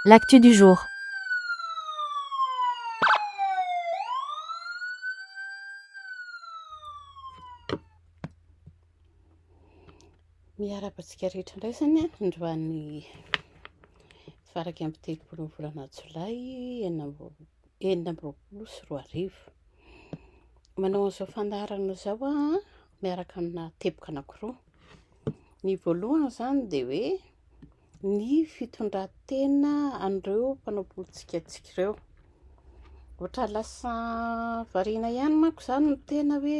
L'actu du jour. Miarabantsika rehetra indray izany androany faraky amin'ny telopolo volana Jolay enina amby roapolo sy roa arivo. Manao an'izao fandaharana izao miaraka amina teboka anankiroa. Ny voalohany izany dia hoe ny fitondran-tena an'ireo mpanao politika antsika ireo. Ohatra lasa variana ihany manko izany no tena hoe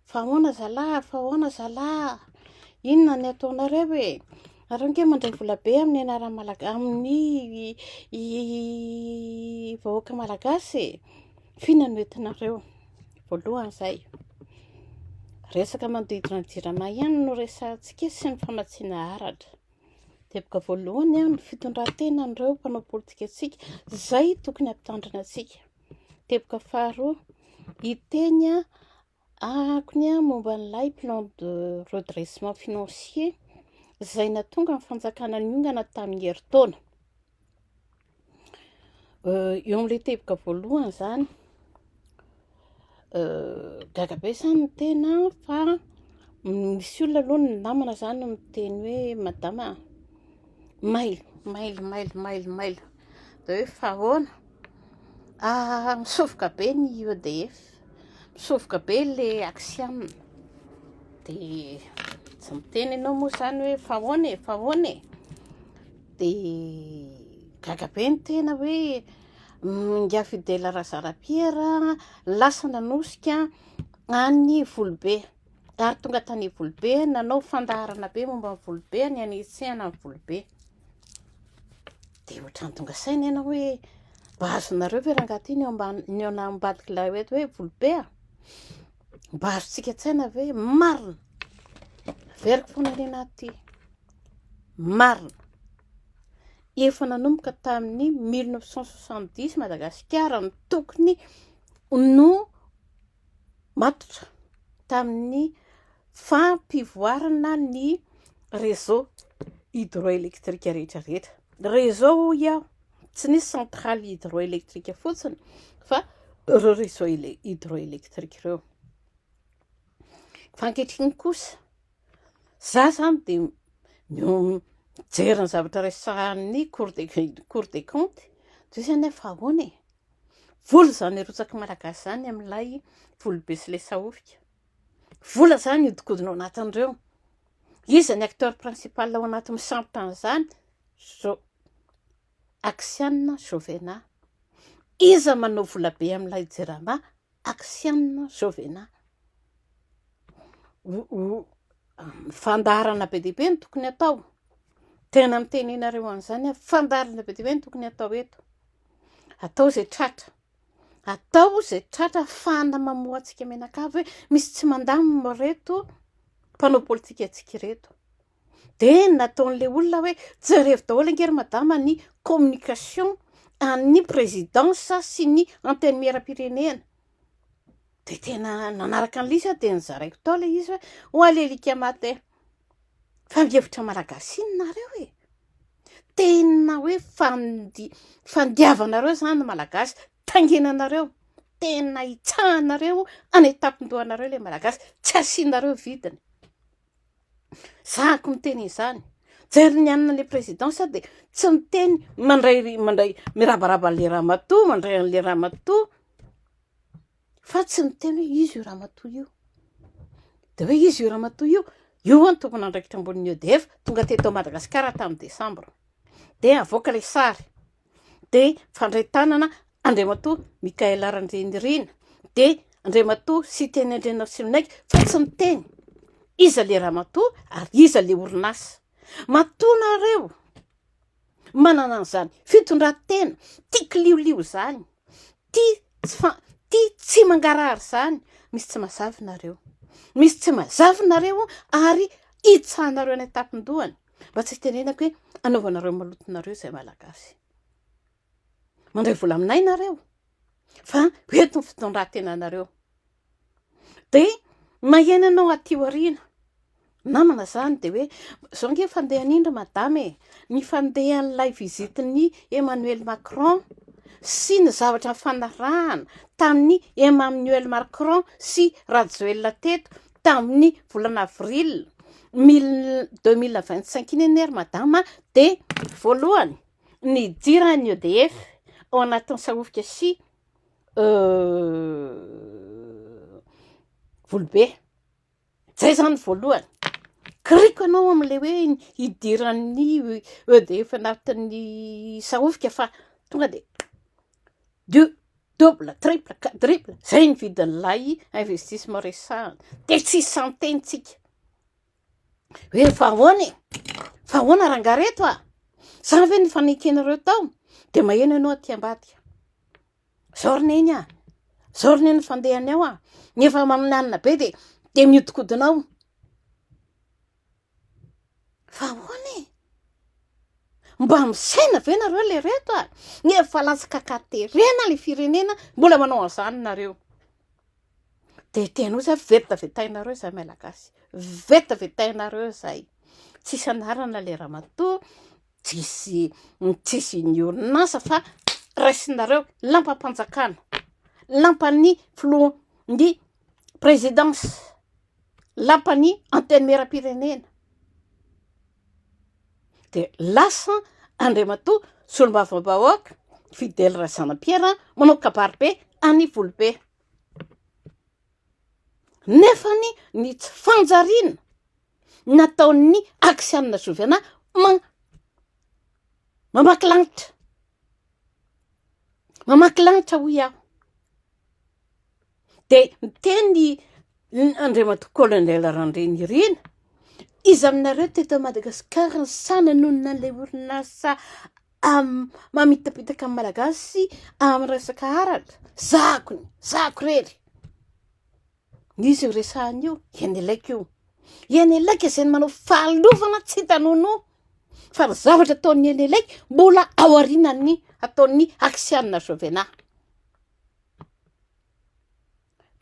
fa ahoana zalahy, inona ny ataonareo e? Areo ange mandray vola be amin'ny anarana amin'ny vahoaka malagasy e? Fiona no entinareo? Voalohany izay. Resaka manodidina ny jirama ihany no resahantsika sy ny famatsiana haratra. Teboka voalohany ny fitondran-tena an'ireo mpanao politika antsika, izay tokony hampitandrina antsika. Teboka faharoa, hiteny momba n'ilay plan de redressement financier izay nahatonga ny fanjakana niongana tamin'ny herintaona. Eo amin'ilay teboka voalohany izany, gaga be izany ny tena fa misy olona aloha ny namana izany miteny hoe madama mailo dia hoe fa ahoana misofoka be ny EDF, misofoka be ilay action, dia tsy miteny ianao moa izany hoe fa ahoana e? Dia gaga be ny tena hoe Nga Fidèle Razarapierre lasa nanosika any Volobe, ary tonga tany Volobe nanao fandaharana be momba ny Volobe, ny anetsehana ny Volobe. Dia ohatrany tonga saina ianao hoe mba azonareo ve rangahy ny ambadika ilay hoe Volobe mba azontsika tsaina ve marina veriko foana ny anaty marina. Efa nanomboka tamin'ny 1970 Madagasikara no tokony no matotra tamin'ny fampivoarana ny réseau hydroélectrique rehetrarehetra. Réseau tsy nisy centrale hydroélectrique fotsiny fa ireo réseau hydroélectrique ireo. Fa ankehitriny kosa za izany dia mijery ny zavatra resahan'ny Cour des comptes, dia izany fa ahoana e? Vola izany arotsaka malagasy izany amin'ilay Volobe sy ilay Sahofika. Vola izany hodikodina ao anatin'ireo. Iza ny acteur principal ao anatin'ny misambotra an'izany? Action Jovena. Iza manao vola be amin'ilay jirama? Action Jovena. Fandaharana be dia be no tokony atao. Tena mitenenareo an'izany fandaharana be dia be no tokony atao eto. Atao izay tratra ahafahana mamoha antsika menakavy hoe misy tsy mandamina reto mpanao politika antsika reto. Dia nataon'ilay olona hoe jereo daholo angery madama ny communication an'ny présidence sy ny antenne miaram-pirenena. Dia tena nanaraka an'ilay dia nizaraiko tao ilay izy hoe alelika maty fa mihevitra malagasy nareo e. Tena hoe fandiavanareo izany malagasy, tangenanareo, tena hitsahanareo any an-tampon-dohanareo ilay malagasy, tsy asianareo vidiny. Zahako miteny izany. Jery ny an'ilay présidence dia tsy miteny mandray mirabaraba an'ilay ramatoa, mandray an'ilay ramatoa, fa tsy miteny hoe izy io ramatoa io. Dia hoe izy io ramatoa io no tokony andraikitra ambonin'ny EDF tonga teto Madagasikara tamin'ny Desambra. Dia avoaka ilay sary. Dia fandray tanana Andriamatoa Mikaël Randrianirina. Dia Andriamatoa Siteny Andriana Simonaika, fa tsy miteny iza ilay ramatoa ary iza ilay orinasa. Matonareo manana an'izany fitondran-tena tiako liolio izany, tia tsy mangarahara izany. Misy tsy mazavy nareo ary hitsahanareo any an-tampon-dohany. Mba tsy tenenako hoe anaovanareo malotonareo izay malagasy. Mandray vola aminay nareo fa eto ny fitondran-tenanareo. Dia maheno anao aty aoriana namana zany de hoe zao nge fandehan'indra madame ny fandehan'ilay vizitiny Emmanuel Macron sy ny zavatra fanarahana tamin'ny Emmanuel Macron sy Rajoelina teto tamin'ny volana avril 2025 iny eny ry madama de voalohany ny diran'ny EDF ao anatin'ny Saofika sy Volobe. Zay zany voalohany. Kiriko anao amin'ilay hoe hidiran'ny EDF anatin'ny Saofika fa tonga de double, triple, quadruple. Zay ny vidin'ilay investissement resahana. De tsy santentsika. Hoe fa ahoana rangareto a? Sa ve ny fanekenareo tao? De maheno ianao aty ambadika. Zaorina a. Zaorina ny fandehany ao a. Nefa maninanina be de miodikodinao. Fa ahoana e? Mba misaina ve nareo le reto a? Nefa latsaka katerena le firenena mbola manao an'izany nareo. De teno zay vetavetainareo zay malagasy. Vetavetainareo zay. Tsisy anarana le ramatoa, tsisy ny orinasa fa raisinareo lampam-panjakana, lampan'ny ny présidence, lampan'ny antenne meram-pirenena. De lasa Andriamatoa Solombavam-bahoaka Fidèle Razanampiera manao kabary be any Volobe. Nefany ny tsy fanjariana nataon'ny Aksianina Jovena mamaky lanitra hoy aho. De teny Andriamatoa Colonel Randrenirina, izy aminareo teto Madagasikara ny sananonina an'ilay orinasa mamitapitaka amin'ny malagasy amin'ny resaka aratra. Zako rery. Izy io resahany io, Enelaika io. Enelaika izay manao fahalovana tsy tanono. Fa ny zavatra ataon'ny Enelaika mbola ao aorianany ataon'ny Aksianina Jovena.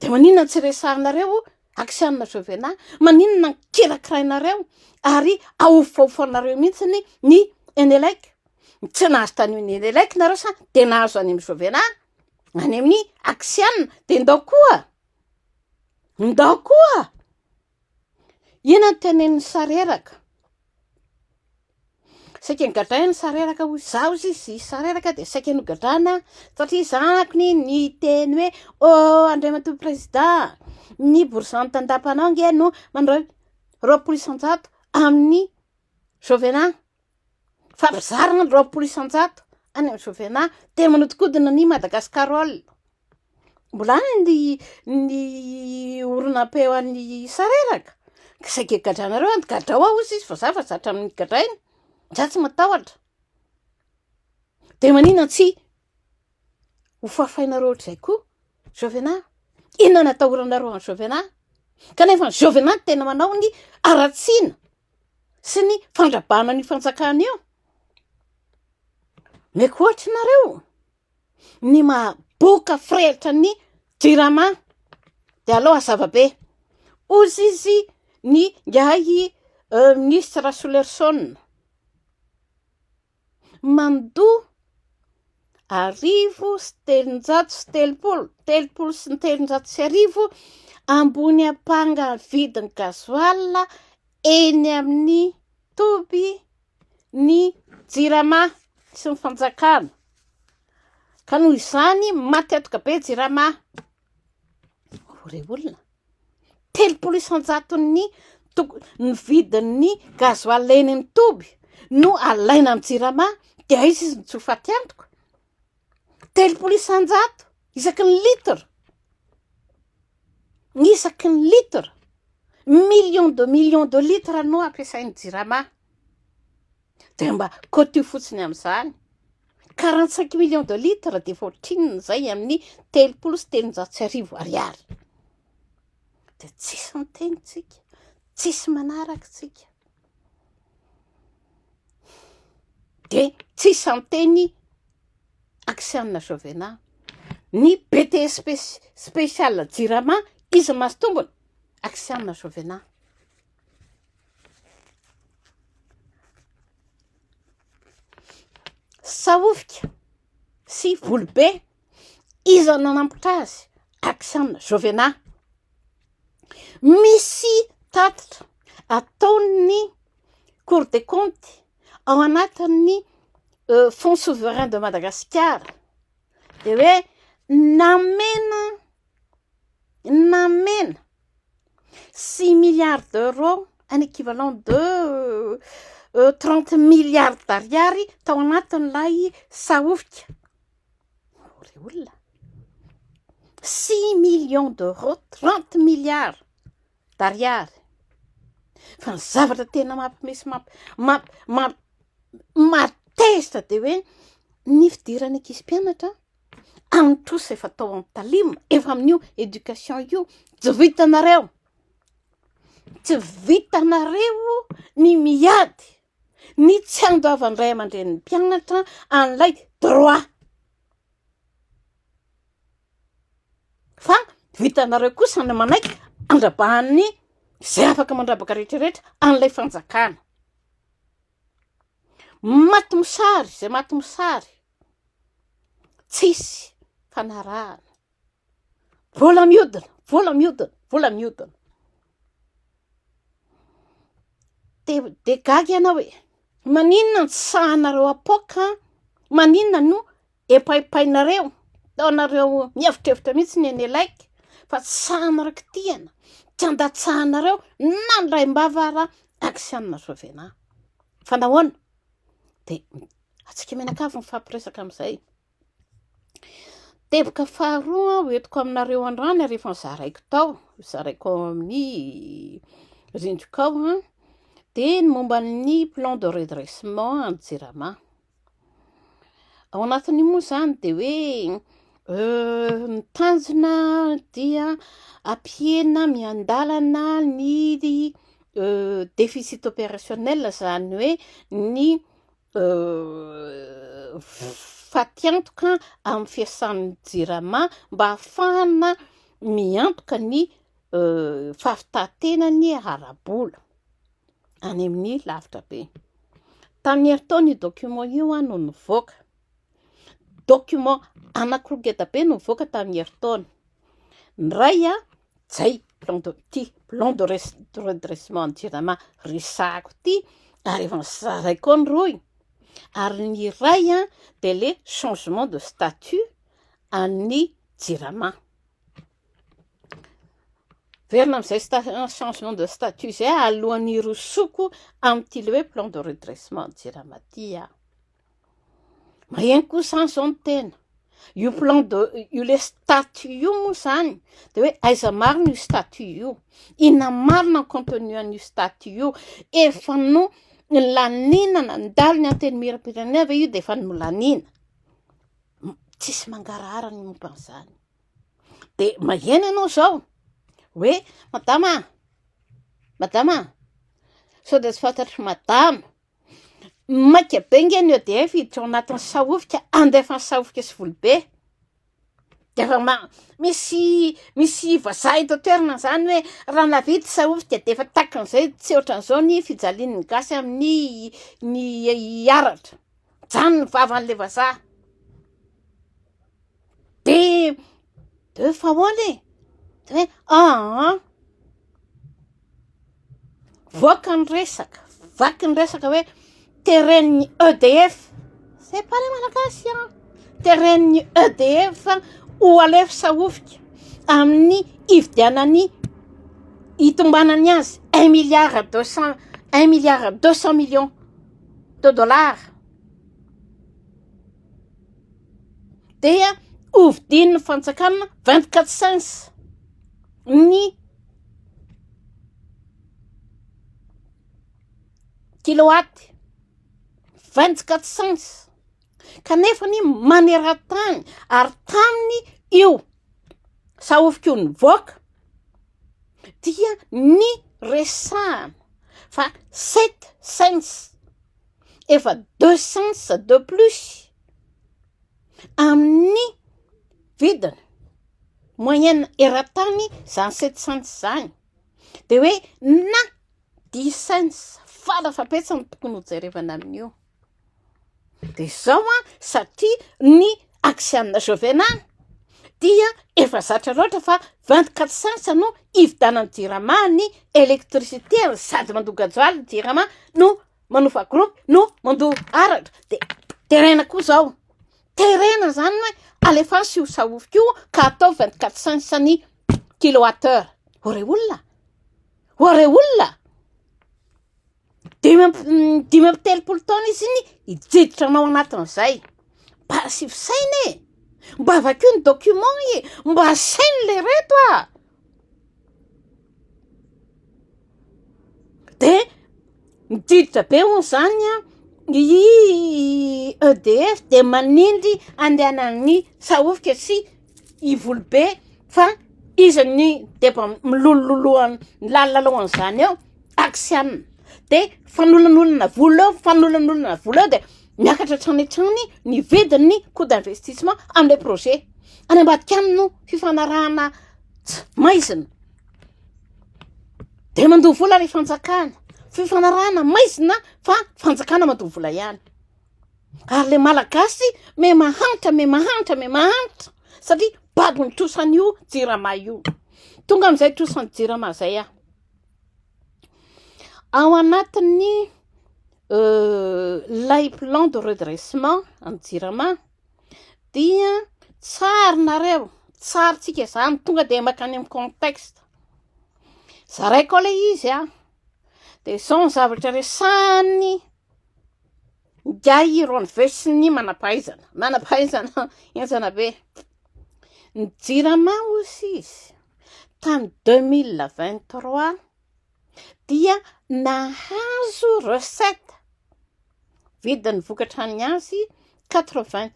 De maninona tsy resahanareo Aksianina Jovena, maninona kirakirainareo ary aofaofanareo mihitsy ny Enelaika. Tsy nahazo tany ny Enelaika nareo sa de nahazo any amin'ny Jovena, any amin'ny Aksianina, de ndao koa. Ina tenen'ny Sareraka. Saika nigadrainy Sareraka hoy zaho izy Sareraka de saika nogadrana satria zakony ny teny hoe Andriamatoa président ny bourgeois tandapanao nge no mandray 200 amin'ny Jovena. Fa bizarre 200 any amin'ny Jovena de manodikodina ny Madagascarol. Mbola ny orona-peo an'ny Sareraka. Saika gadranareo gadrao aho izy fa zatra amin'ny gadrainy. Tsy matahotra. De maninona tsy hofafainareo ohatr'izay koa Jovena? Inona natahoranareo any Jovena? Kanefa ny Jovena tena manao ny aratsiana sy ny fandrabana ny fanjakana io. Meko ohatra nareo ny mahaboka frelatra ny Jirama de aleo azavabe. Ozy izy ny ngahy ministra Solerson. Mandoa 10,730 ambony apanga vidiny gasoil eny amin'ny toby ny Jirama sy ny fanjakana. Ka noho izany maty atoka be Jirama. Ore olona 300 ny vidin'ny gasoil eny amin'ny toby no alaina amin'ny Jirama. De izy ny tsofaty antoko 300 isaky ny litra. Isaky ny litra. Millions de litres no ampiasain'ny Jirama. De mba koty fotsiny amin'izany 45 millions de litres de fortune zay amin'ny 330 ariary. De tsisy mitenitsika, tsisy manaraka. De tsisy anteny Aksianina Jovena. Ny BTS spécial Jirama izy masotombony Aksianina Jovena. sahofika sy volobe izy nanambotra azy Aksiana Jovena. Misy tatitra ataon'ny Cour des comptes ao anatin'ny Fonds souverain de Madagascar de hoe namena 6 milliards d'euros, un équivalent de 30 milliards d'ariary tao anatin'ilay sahofika. Olona 6 millions d'euros, 30 milliards d'ariary. Fa ny zavatra tena matezitra de hoe ny fidirana ankizy mpianatra amin'ny trosa efa tao amin'ny talim, efa amin'io éducation io, tsy vitanareo ny miady ny tsy andoavan'ny ray aman-dren'ny mpianatra an'ilay droit. Fa vitanareo kosa ny manaiky andrabahany zay afaka mandrabaka rehetrarehetra an'ilay fanjakana. Maty mosary tsisy fanarahana, vola miodina. De gaga ianao hoe maninona ny sahanareo apoka, maninona no epaipainareo, taonareo miavitrevitra mihitsy ny elaika, fa sahanareo kitiana tsy andatsahanareo na ny raim-bavara Aksiana Jovena. Fa nahoana? De atsika menakavy mifampiresaka amin'izay. Teboka faharoa hoentiko aminareo androany rehefa nizaraiko tao, zaraiko amin'ny rindrika ao de ny momba ny plan de redressement en Jirama. Ao anatin'io moa zany de hoe mitanjona dia ampiena miandalana ny déficit opérationnel, zany hoe ny fatiantoka amin'ny fiasan'ny Jirama mba ahafahana miantoka ny fahafitatenany ara-bola any amin'ny lavitra be. Tamin'ny herintaona io document io no nivoaka. Document anankiroa ngeda be no nivoaka tamin'ny herintaona. Ny ray zay plan de redressement Jirama resahako ty ary efa nizaraiko ny roy. Ary ny ray de le changement de statut an'ny Jirama. Verina amin'izay changement de statut zay alohan'ny rosoko amin'ity le hoe plan de redressement Jirama ty. Maheno kosa zao ny tena. Io plan de io le statut io moa zany de hoe aiza marina io statut io, inona marina ny contenu an'io statut io, efa no laninana ndalo ny anteny miram-pirenena ve io de efa nolanina. Tsisy mangarahara ny momba an'izany. De maheno ianao zao hoe madama sao de tsy fantatry madama, maika be nge ny EDF hiditra ao anatin'ny sahofika, andefa ny sahofika sy volobe. De efa misy vazaha eto toerana zany hoe raha nahavita sahofika de efa takan'izay tsy ohatran'izao ny fijalian'ny gasy amin'ny aratra. Zany ny vavan'le vazaha. De fa hoany e, de hoe vaky ny resaka hoe terrain'ny EDF, c'est pas les malagasy terrain'ny EDF ho alefa sahofika amin'ny ividianany hitombanany azy 1 milliard 200 millions de dollars. Dia hovidin'ny fanjakana 24 cents ny kilowatt, 24 cents. Kanefa ny maneran-tany ary taminy io sahofika io nivoaka dia ny resahana fa 7 cents efa 2 cents de plus amin'ny vidiny moyenne eran-tany zany 7 cents zany. De hoe na 10 cents farafabetsany tokony ho jerevana amin'io. Dia izao satria ny aksiana Jovena dia efa zatra loatra fa 24 cents no ividanany JIRAMA ny électricité sady mandogajoaly JIRAMA no manofa groupe no mandoa aratra dia terena koa zao terena zany hoe alefa sy ho sahofiko ka atao 24 cents ny kilowattheure ore olona 5 taona izy ny hijiditra anao anatin'izay mba sy fisainy mba avakio ny document mba sainy le reto dia mididitra be hono zany i EDF dia manindry andehanan'ny sahofika sy ivolobe fa izy ny deba milololohan lalalohan'izany eo aksiana dia fanolon'olona vola eo dia miakatra trany ny vidiny coût d'investissement amin'ilay projet any ambadika any no fifanarahana maizina dia mandoha vola ilay fanjakana fifanarahana maizina fa fanjakana mandoha vola ihany ary le malagasy me mahantra satria babony trosan'io JIRAMA io tonga amin'izay trosan'ny JIRAMA zay ao anatin'ny lay plan de redressement amin'ny JIRAMA dia tsarinareo tsaritsika zany tonga dia makany amin'ny contexte zaraiko ao le izy dia zao ny zavatra resahany gay Ron Vesiny manampahaizana enzana be ny JIRAMA aussi izy tamy 2023 dia nahazo recette vidiny vokatrany azy 83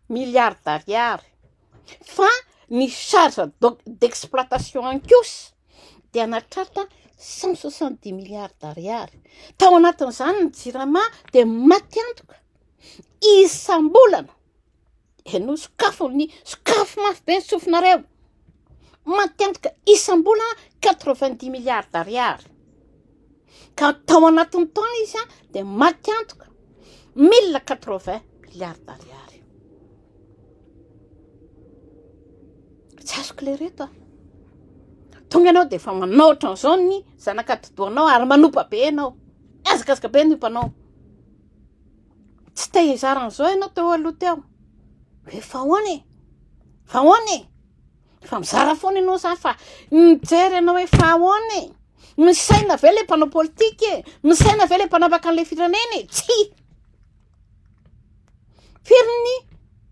milliards d'ariary fa ny charge d'exploitation an-kosa dia natratra 170 milliards d'ariary tao anatin'izany ny JIRAMA dia matiantoka isam-bolana no sokafo mafy be ny sofinareo matiantoka isam-bolana 90 milliards d'ariary ka tao anatin'ny taona izy dia matiantoka 1080 milliards d'ariary tsy azoko le reto tonga ianao dia efa manaotra an'izao ny zanakatodoanao ary manompa be ianao azakazaka be ny ompanao tsy te hizaran'izao ianao teo aloha teo efa ahoany fa mizara foana ianao zany fa mijery ianao hoe fa ahoany misaina ve le mpanao politika misaina ve le mpanavaka an'ilay firenena tsy firiny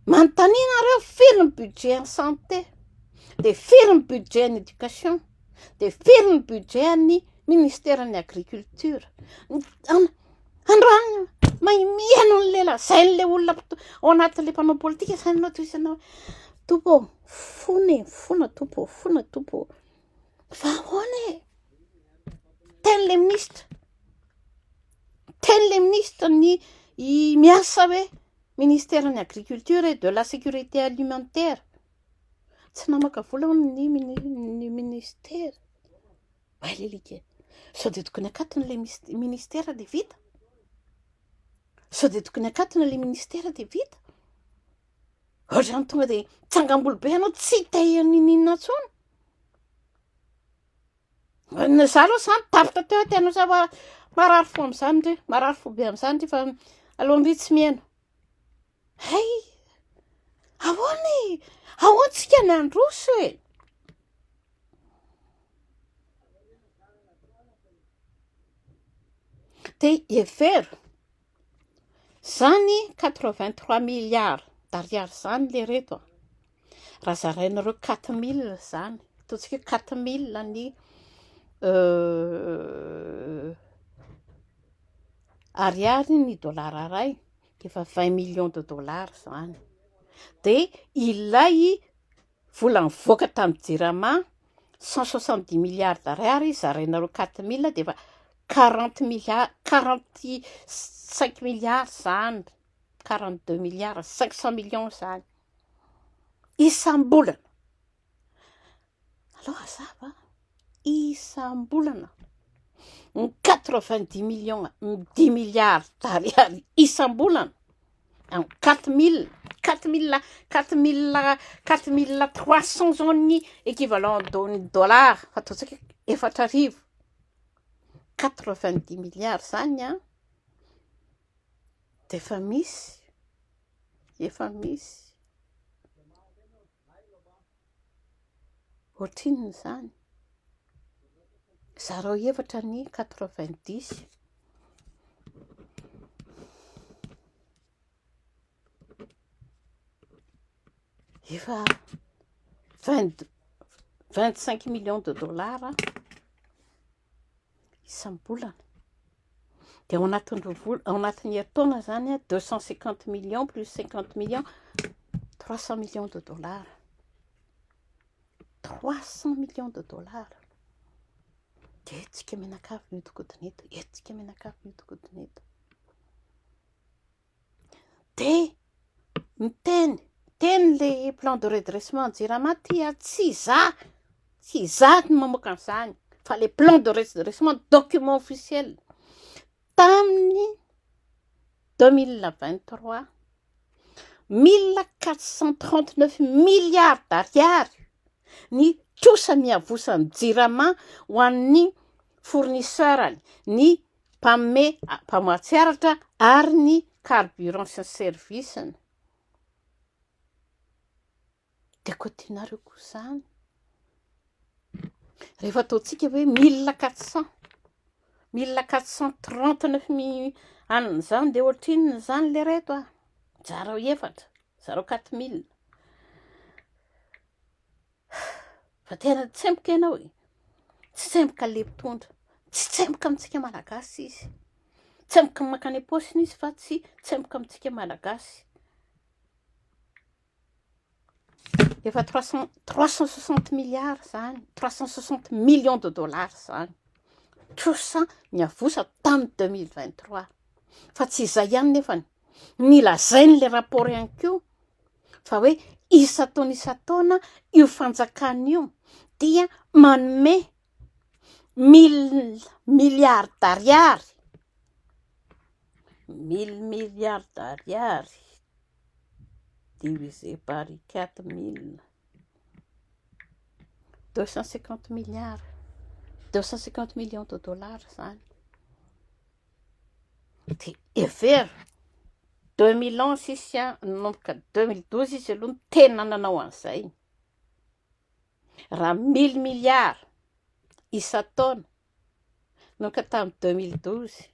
manontaniana reo firy ny budget en santé dia firy ny budget en éducation dia firy ny budget ny ministère ny agriculture androany mihaino n'le lazainy le olona ao anatin'le mpanao politika zany ianao toy isanao tompo fona tompo fa ahoany ten'le ministre ny miasa hoe ministère ny agriculture et de la sécurité alimentaire tsy namaka vola hono ny ministère lelika sao dia tokony akaton'le ministère dia vita sao dia tokony akaton'le ministère dia vita ohatrany tonga dia tsangam-bolo be ianao tsy te ninina tsony za aloha zany tapitra teo tenao za marary fo amin'izany ndre marary fo be amin'izany ndre fa alohan'ry tsy mihaino hay ahoantsika ny androso dia evero zany 83 milliards d'ariary zany le reto raha zarainareo 4000 zany ataontsika 4000 ny ariary ny dolara ray efa 20 millions de dollars zany dia ilay vola mivoaka tamin'ny JIRAMA 170 milliards d'ariary zarainareo 4000 dia efa 45 milliards zany 42 milliards 500 millions zany isam-bolana aloha zava isam-bolana 90 millions 10 milliards d'ariary isam-bolana 4300 zao ny équivalent dollar fa ataontsika 4,90 milliards zany a dia efa misy ohatrin'ny zany zareo efatra ny 90 efa 25 millions de dollars isam-bolana dia ao anatin'ny herintaona zany a 250 millions plus 50 millions 300 millions de dollars 300 millions de dollars dia etsika menakavy mihodinkodina eto dia miteny le plan de redressement JIRAMA tia tsy izaho no mamoaka an'izany fa le plan de redressement document officiel tamin'ny 2023 1439 milliards d'ariary ny kosa miavosany JIRAMA ho an'ny fournisseurany ny mpamoatsiaratra ary ny carburant sy ny servisiny dia koa tianareo koa izany rehefa ataontsika hoe 1439 an'izany dia ohatrin'ny zany le reto a zareo efatra zareo 4000 fa tena tsemboka ianao tsy tsemboka le mpitondra tsy tsemboka amintsika malagasy izy tsemboka makany am-paosiny izy fa tsy tsemboka amintsika malagasy efa 360 milliards zany 360 millions de dollars zany kosa miavosa tamin'ny 2023 fa tsy izay ihany nefany nilazainy le rapport ihany koa fa hoe isan-taona io fanjakana io dia manome 1000 milliards d'ariary 1000 milliards d'ariary divisé par 4000 250 milliards 250 millions de dollars zany dia every 2011 izy nanomboka 2012 izy aloha ny tena nanao an'izay raha 1000 milliards isan-taona nanomboka tamin'ny 2012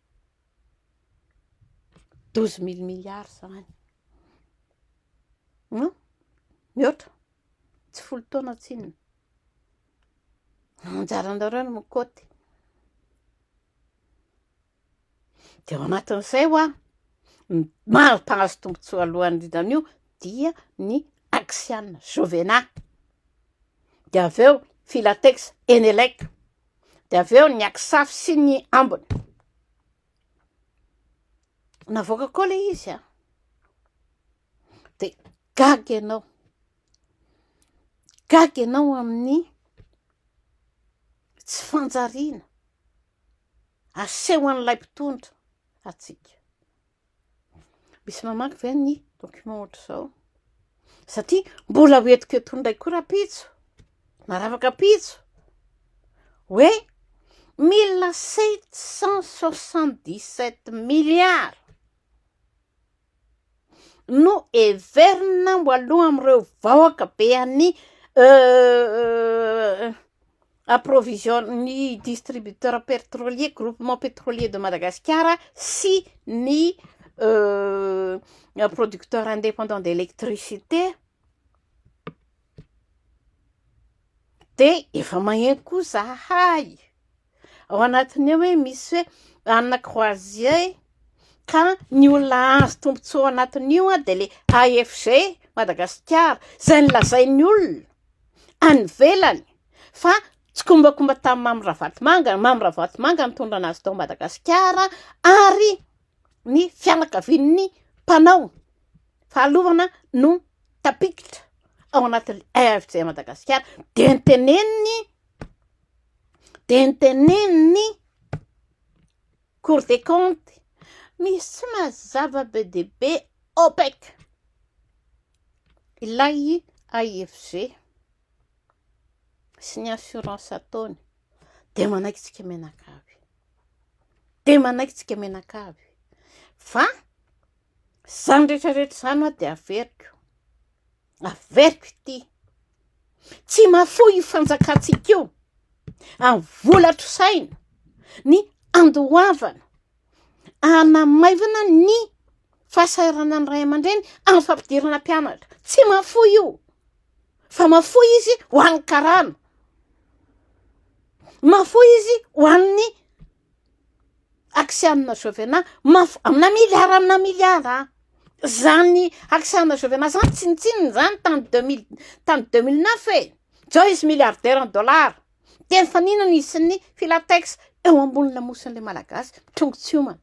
12 000 milliards zany mihoatra tsy folo taona tsinona anjaranareo no mikoty dia ao anatin'izay ho a mpahazo tombotsoa alohan'ny indrindra'io dia ny Axiane Jovena dia avy eo Filatex Enelec dia avy eo ny Aksafy sy ny ambiny navoaka koa le izy a dia gaga ianao amin'ny tsy fanjariana aseho an'ilay mpitondra atsika misy mamaky ve ny document ohatr'izao satria mbola hoentiko eto indray koa rapitso naravaka pitso hoe 1777 milliards no everina moaloha amin'ireo vahoaka be an'ny approvision ny distributeur pétrolier groupement pétrolier de Madagascar sy ny producteur indépendant d'électricité dia efa magneno koa zahay ao anatin'ny eo hoe misy hoe anakroazie ka ny olona azo tombotsoa anatin'io a dia le AFG Madagascar izay nilazain'ny olona any velany fa tsy kombakomba tamin'ny Mamy Ravatomanga mitondra anazy tao Madagasikara ary ny fianakavian'ny mpanao fahalovana no tapikitra ao anatin'ny AFG Madagasikara dia niteneniny Cour des comptes misy tsy mazava be dia be OPEC. Ilay AIFG sy ny assurance ataony dia manaiky tsika menakavy. Dia manaiky tsika menakavy. Fa zany rehetrarehetra zany dia averiko. Averiko ity. Tsy mahafoy io fanjakantsika io. Amin'ny vola trosaina ny andohavana, anamaivana ny fahasahiranana ny ray aman-dreny amin'ny fampidirana mpianatra. Tsy mahafoy io. Fa mahafoy izy ho an'ny karana. Mahafoy izy ho an'ny aksianina Jovena. Amina miliara. Zany aksianina Jovena zany tsinitsininy zany tany 2009 e. Zao izy milliardaire en dollars. Teny faninana izy sy ny Filatex eo ambony lamosin'ilay malagasy tongotsy homana.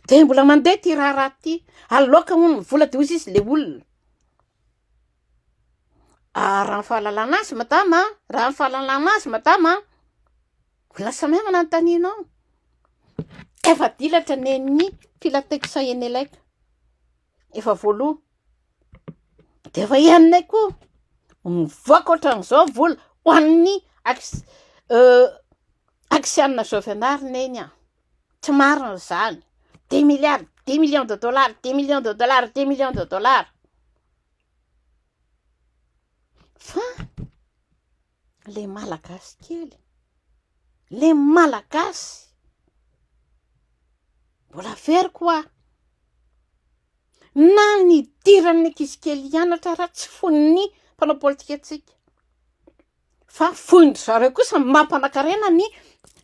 Dia mbola mandeha ty raharaha ty. Aloka moa vola dia hozy izy le olona. Raha ny fahalalana azy madama. Lasa mahay manantaninao. Efa dilatra nen'ny Filatex Eneleka. Efa voaloha. Dia efa ihanay koa. Mivoaka ohatran'izao vola ho an'ny aksianina Jovenard neny. Tsy marina zany. 10 milliards, 10 millions de dollars, 10 millions de dollars, 10 millions de dollars. Fa le malagasy kely, le malagasy mbola veriko aho. Na ny diran'ny ankizy kely hianatra raha tsy fon'ny mpanao politika antsika. Fa fon'ny zareo kosa mampanankarena ny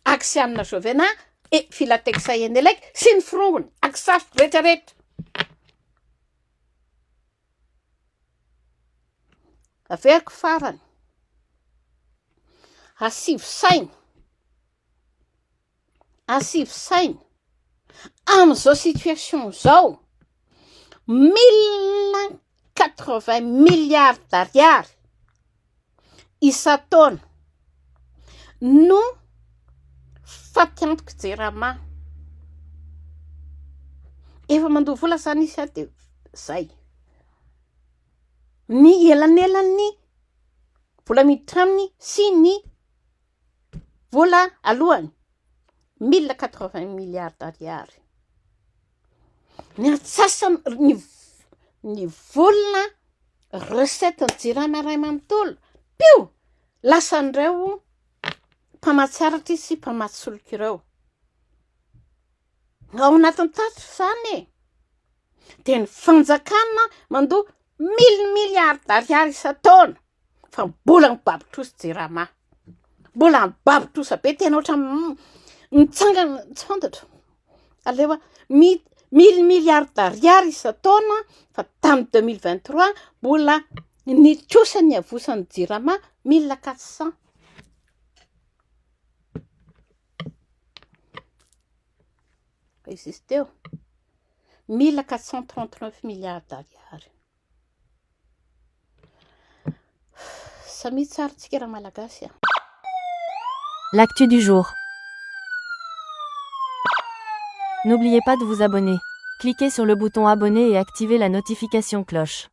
aksianina Jovena e Filatex Eneleka sy ny firongony aksafo rehetrarehetra. Averiko farany. Asivo saina amin'izao situation zao 1080 milliards d'ariary isan-taona no fatiantoko Jirama. Efa mandoha vola zany izy dia zay. Ny elanelan'ny vola miditra aminy sy ny vola alohany 1080 milliards d'ariary. Ny atsasany ny volana recette ny Jirama ray manontolo. Pio! Lasan'ireo mpamatsiaratra sy mpamatsoloka ireo. Ao anatin'ny tatitra zany e. Dia ny fanjakana mandoha 1000 milliards d'ariary isan-taona. Fa mbola mibaby-trosa Jirama. Mbola mibaby-trosa be tena ohatra mitsangana tsy fantatra. Alefa 1000 milliards d'ariary isan-taona fa tamin'ny 2023 mbola nitrosa ny avosan'ny Jirama 1400. Izy teo 1439 milliards d'ariary. Samy tsara tsika raha malagasy. L'actu du jour. N'oubliez pas de vous abonner. Cliquez sur le bouton abonner et activez la notification cloche.